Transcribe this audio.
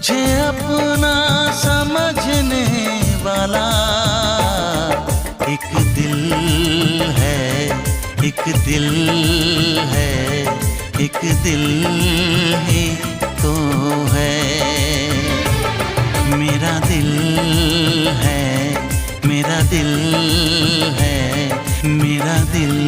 मुझे अपना समझने वाला एक दिल है, एक दिल है, एक दिल ही तो है। मेरा दिल है, मेरा दिल है, मेरा दिल